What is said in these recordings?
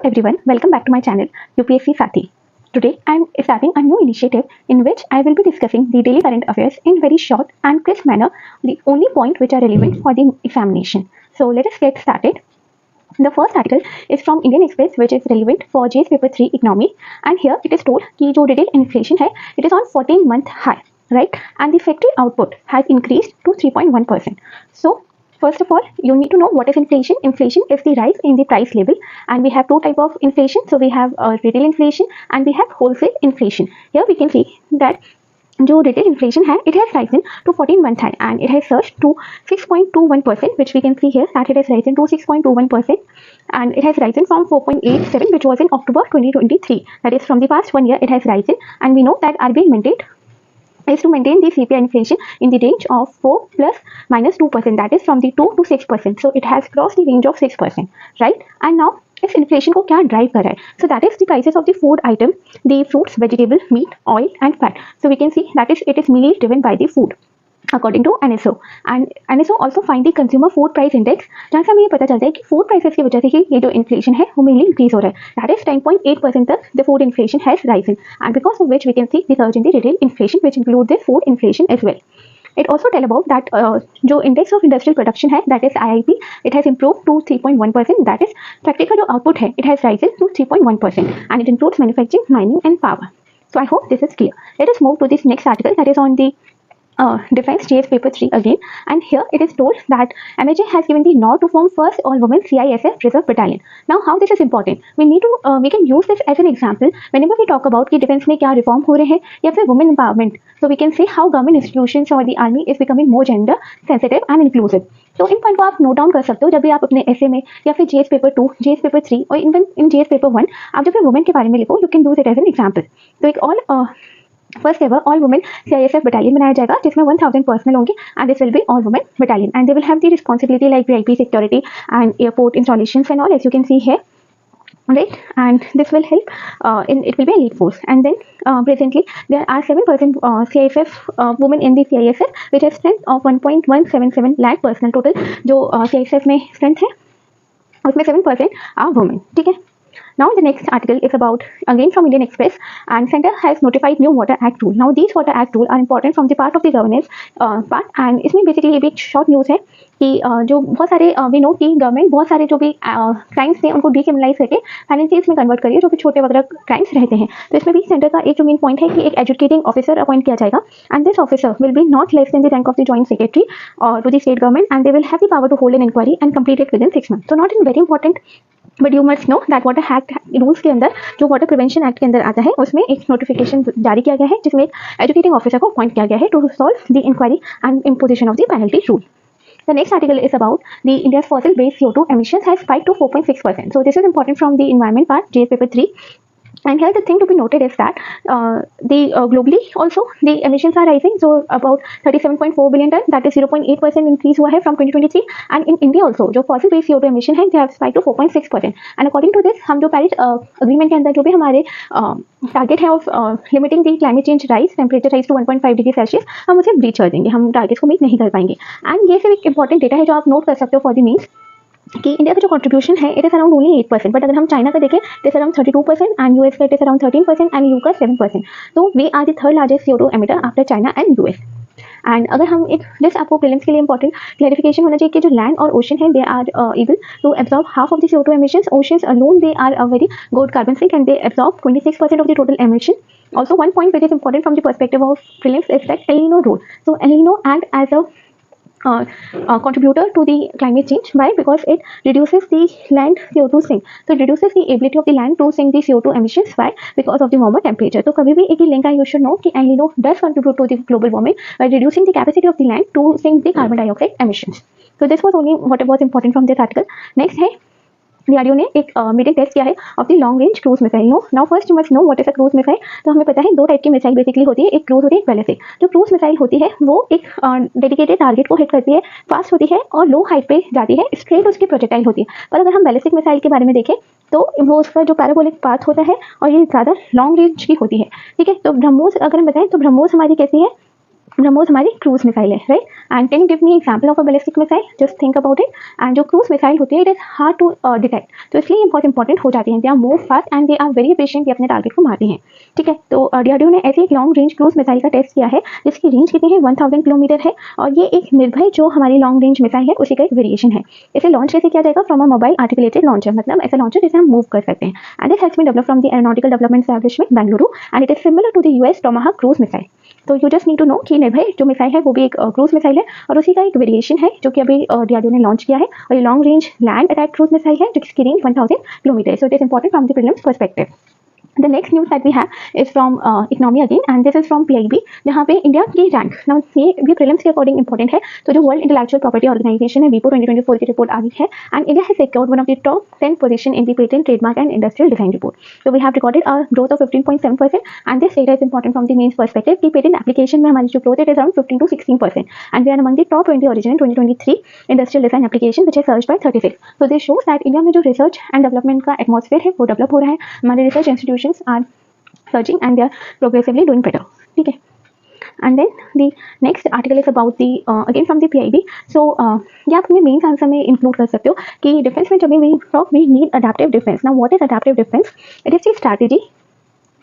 everyone, welcome back to my channel UPSC Sathi. Today I am starting a new initiative in which I will be discussing the daily current affairs in very short and crisp manner, the only point which are relevant for the examination. So let us get started. The first article is from Indian Express which is relevant for JS paper 3 economy, and here it is told कि जो retail inflation है it is on 14-month high, right? And the factory output has increased to 3.1%. So first of all, you need to know what is inflation. Inflation is the rise in the price level, and we have two type of inflation. So we have retail inflation and we have wholesale inflation. Here we can see that जो retail inflation है, it has risen to 14-month high and it has surged to 6.21%, which we can see here that it has risen to 6.21%, and it has risen from 4.87, which was in October 2023. That is, from the past 1 year it has risen, and we know that RBI mandate is to maintain the CPI inflation in the range of 4 plus minus 2%, that is from the 2 to 6%. So it has crossed the range of 6%, right? And now इस inflation को क्या drive कर रहा है? So that is the prices of the food item, the fruits, vegetable, meat, oil and fat. So we can see that is it is mainly driven by the food according to NSO. And NSO also find the consumer food price index, जहाँ से हमें ये पता चलता है कि food prices की वजह से ही ये जो इन्फ्लेशन है वो मेनली इंक्रीज हो रहा है. दैट इज 10.8% तक the food inflation has risen, and because of which we can see the surge in the retail inflation which include the food inflation as well. It also tell about that जो index of industrial production है, that is IIP, it has improved to 3.1%. That is factory का जो output है, it has risen to 3.1%, and it includes manufacturing, mining and power. So I hope this is clear. Let us move to this next article, that is on the defense JS paper 3 again, and here it is told that MHA has given the nod to form first all women CISF reserve battalion. Now how this is important, we need to we can use this as an example whenever we talk about कि defense में क्या reform हो रहे हैं या फिर women empowerment. So we can say how government institutions or the army is becoming more gender sensitive and inclusive. तो इन point को आप नोट डाउन कर सकते हो जब भी आप अपने ऐसे में या फिर JS पेपर 2, JS पेपर 3 और इवन इन JS पेपर 1 आप जब भी वुमेन के बारे में लिखो, you can use it as an example. तो एक all first ever all women CISF battalion बनाया जाएगा जिसमें 1000 पर्सनल होंगे, and this will be all women battalion, and they will have the responsibility like VIP security and airport installations and all, as you can see here, right? And this will help it will be elite force. And then presently there are 7% CISF women in the CISF which have strength of 1.177 lakh personal total. जो CISF में strength है उसमें 7% are women. ठीक है. Now the next article is about again from Indian Express, and Center has notified new Water Act rule. Now these Water Act rule are important from the part of the governance part, and इसमें basically ये भी short news है कि जो बहुत सारे we know कि government बहुत सारे जो भी क्राइम्स थे उनको डीक्रिमिनलाइज करके फाइनेंशियल्स में कन्वर्ट करिए, जो कि छोटे वगैरह क्राइम्स रहते हैं. तो इसमें भी सेंटर का एक जो मेन पॉइंट है कि एक एजुकेटिंग ऑफिसर अपॉइंट किया जाएगा, and this officer will be not less than the rank of the joint secretary to the state government, and they will have the power to hold an inquiry and complete it within 6 months. तो not in very important, but you must know that water act rules के अंदर जो water prevention act के अंदर आता है उसमें एक नोटिफिकेशन जारी किया गया है जिसमें एक एजुकेटिंग ऑफिसर को अपॉइंट किया गया है to solve the inquiry and imposition of the penalty rule. The next article is about the India's fossil-based CO2 emissions has spiked to 4.6%. So this is important from the environment part, JS paper 3. And here the thing to be noted is that globally also the emissions are rising. So about 37.4 billion ton, that is 0.8% increase हुआ है from 2023. And in India also जो fossil based CO2 emission है they have spiked to 4.6%. And according to this हम जो Paris agreement के अंदर जो भी हमारे टारगेट है of limiting the climate change rise, temperature rise to 1.5 degree Celsius, हम उसे ब्रीच कर देंगे, हम टारगेट्स को मीट नहीं कर पाएंगे. एंड ये सिर्फ एक इंपॉर्टेंट डेटा है जो आप नोट कर सकते हो फॉर द मीन्स कि इंडिया का जो कंट्रीब्यूशन है it is around only 8%, but अगर हम चाइना का देखें it is around 32% and US का it is around 13% and EU का 7%. तो we are the third largest CO2 emitter after China and US. And अगर हम एक जस्ट आपको प्रीलिम्स के लिए इंपॉर्टेंट क्लैरिफिकेशन होना चाहिए कि जो लैंड और ओशन है they are able to absorb half of the CO2 emissions. Oceans alone they are a very good carbon sink and they absorb 26% of the total emission. Also one point which is important from the perspective of prelims is that El Nino rule. So El Nino act as a contributor to the climate change. Why? Because it reduces the land CO2 sink. So it reduces the ability of the land to sink the CO2 emissions. Why? Because of the warmer temperature. तो कभी भी एक ही link है, you should know कि El Nino does contribute to the global warming by reducing the capacity of the land to sink the carbon dioxide emissions. So this was only what was important from this article. Next है DRDO ने एक meeting test किया है of the long range cruise missile. Now first you must know what is a cruise missile. तो हमें पता है दो टाइप की मिसाइल बेसिकली होती है, एक क्रूज होती है, एक बैलिस्टिक. जो क्रूज मिसाइल होती है वो एक डेडिकेटेड टारगेट को हिट करती है, फास्ट होती है और लो हाइट पे जाती है, स्ट्रेट उसकी प्रोजेक्टाइल होती है. पर अगर हम बैलिस्टिक मिसाइल के बारे में देखें तो वो उसका जो पैराबोलिक पाथ होता है और ये ज़्यादा लॉन्ग रेंज की होती है. ठीक है. तो ब्रह्मोस अगर हम बताएं तो ब्रह्मोस हमारी कैसी है, ब्रह्मोस हमारी क्रूज मिसाइल है, right. And can you give me example of a ballistic missile, just think about it. And जो क्रूज मिसाइल होती है it is hard to detect, तो इसलिए ये बहुत इंपॉर्टेंट हो जाती है। They are move fast and they are very efficient, ये अपने टारगेट को मारती हैं, ठीक है। तो डीआरडीओ ने ऐसे एक लॉन्ग रेंज क्रूज मिसाइल का टेस्ट किया है जिसकी रेंज कितनी है, 1000 किलोमीटर है। और ये एक निर्भय जो हमारी लॉन्ग रेंज मिसाइल है उसी का एक वेरिएशन है। इसे लॉन्च कैसे किया जाएगा, from a mobile articulated launcher, मतलब ऐसा लॉन्चर जिसे हम मूव कर सकते हैं। And this has been developed from the aeronautical development establishment Bengaluru and it is similar to the US Tomahawk cruise missile. तो you just need to know कि निर्भय जो मिसाइल है वो भी एक क्रूज मिसाइल है और उसी का एक वेरिएशन है जो कि अभी डीआरडीओ ने लॉन्च किया है। और ये long range land attack cruise missile है जिसकी range 1000 kilometre, so it is important from the prelims perspective. The next news that we have is from economy again, and this is from PIB, जहाँ पे India की rank, now ये भी prelims के according important है। तो जो world intellectual property organisation है वीपो 2024 की रिपोर्ट आ गई है, and India has secured one of the top 10 position in the patent trademark and industrial design report. So we have recorded a growth of 15.7%, and this data is important from the means perspective कि patent application में हमारी जो growth है around 15 to 16%, and we are among the top 20 original 2023 industrial design application which is surged by 36. So this shows that India में जो research and development का atmosphere है वो डेवलप हो रहा है, हमारे research institutions are searching and they are progressively doing better, ठीक है। And then the next article is about the again from the PIB. So ये आप अपने मेंस आंसर में इंक्लूड कर सकते हो कि डिफेंस में जब भी we need adaptive defence. Now what is adaptive defence, it is the strategy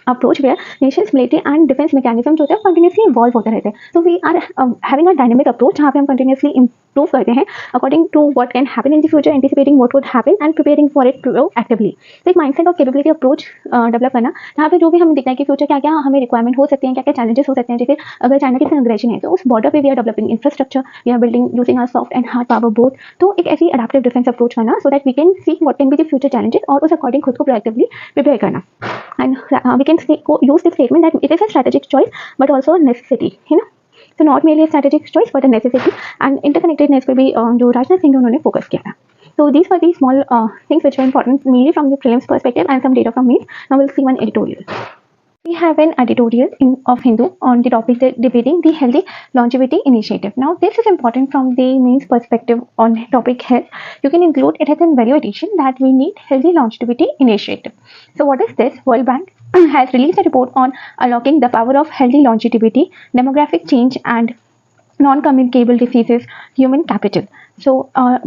approach where nations military and defense mechanism जो होते हैं continuously evolve होते रहते हैं। So we are having a dynamic approach जहाँ पे हम continuously improve करते हैं according to what can happen in the future, anticipating what would happen and preparing for it proactively। तो एक mindset और capability approach डेवलप करना जहाँ पे जो भी हमें दिखता है कि फ्यूचर क्या क्या हमें रिक्वायरमेंट हो सकते हैं, क्या क्या चैलेंजेस हो सकते हैं। जैसे अगर चाइना की अग्रेशन है तो उस बॉर्डर पे we are developing infrastructure, we are building using our soft and hard power both. तो एक ऐसी अडेप्टिव डिफेंस अप्रोच करना so that we can see what can be the future challenges और उस अकॉर्डिंग खुद को प्रोएक्टिवली प्रिपेयर करना। And we can use this statement that it is a strategic choice but also a necessity, you know। So not merely a strategic choice but a necessity, and interconnectedness पे भी जो राजनाथ सिंह उन्होंने focus किया था। So these were the small things which were important mainly from the prelims perspective and some data from me. Now we'll see one editorial. We have an editorial of Hindu on the topic debating the healthy longevity initiative. Now this is important from the means perspective on topic health. You can include it as an value addition that we need healthy longevity initiative. So what is this? World Bank has released a report on unlocking the power of healthy longevity, demographic change and non-communicable diseases, human capital. So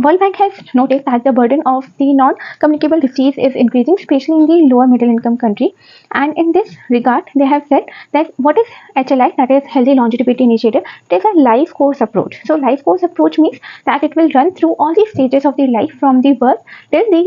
World Bank has noticed that the burden of the non-communicable disease is increasing, especially in the lower middle income country. And in this regard, they have said that what is HLI, that is Healthy Longevity Initiative, it is a life course approach. So life course approach means that it will run through all the stages of the life from the birth till the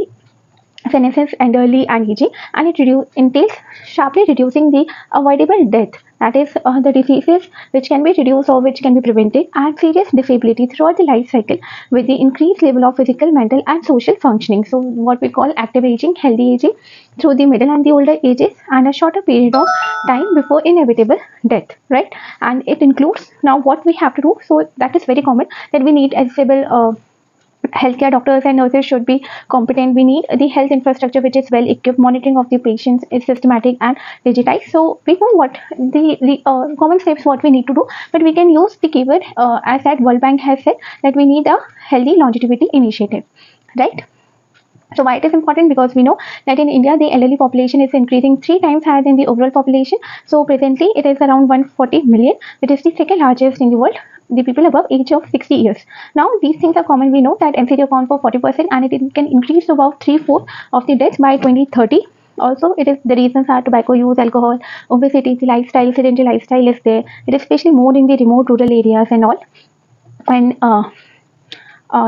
senescence and early and aging, and it entails sharply reducing the avoidable death, that is the diseases which can be reduced or which can be prevented, and serious disability throughout the life cycle with the increased level of physical, mental and social functioning. So what we call active aging, healthy aging through the middle and the older ages, and a shorter period of time before inevitable death, right? And it includes now what we have to do. So that is very common that we need accessible healthcare doctors and nurses should be competent. We need the health infrastructure which is well equipped, monitoring of the patients is systematic and digitized. So we know what the common steps what we need to do, but we can use the keyword as that World Bank has said that we need a healthy longevity initiative, right? So why it is important? Because we know that in India the elderly population is increasing 3 times higher than the overall population. So presently it is around 140 million, which is the second largest in the world, the people above age of 60 years. Now these things are common. We know that NCD account for 40% and it can increase to about 3/4 of the deaths by 2030. Also, it is the reasons are tobacco use, alcohol, obesity, the lifestyle, sedentary lifestyle is there. It is especially more in the remote rural areas and all. And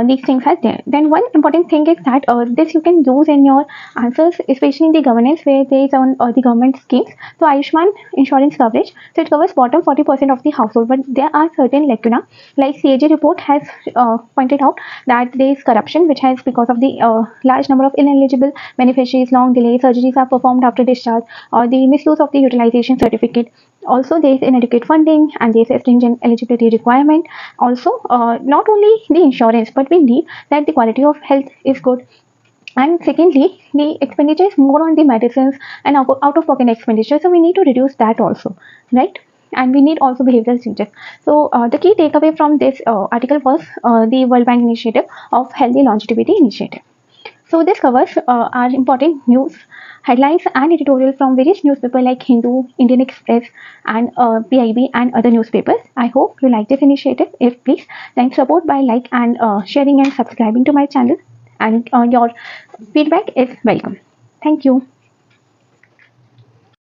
these things are there. Then one important thing is that this you can use in your answers, especially in the governance where there is on the government schemes. So Ayushman insurance coverage, so it covers bottom 40% of the household, but there are certain lacuna, like CAG report has pointed out that there is corruption which has because of the large number of ineligible beneficiaries, long delay surgeries are performed after discharge, or the misuse of the utilization certificate. Also there is inadequate funding and there is a stringent eligibility requirement. Also not only the insurance but we need that the quality of health is good, and secondly the expenditure is more on the medicines and out of pocket expenditure, so we need to reduce that also, right? And we need also behavioral changes. So the key takeaway from this article was the World Bank initiative of Healthy Longevity Initiative. So this covers our important news headlines and editorial from various newspapers like Hindu, Indian Express, and PIB and other newspapers. I hope you like this initiative. If please, then support by like and sharing and subscribing to my channel. And your feedback is welcome. Thank you.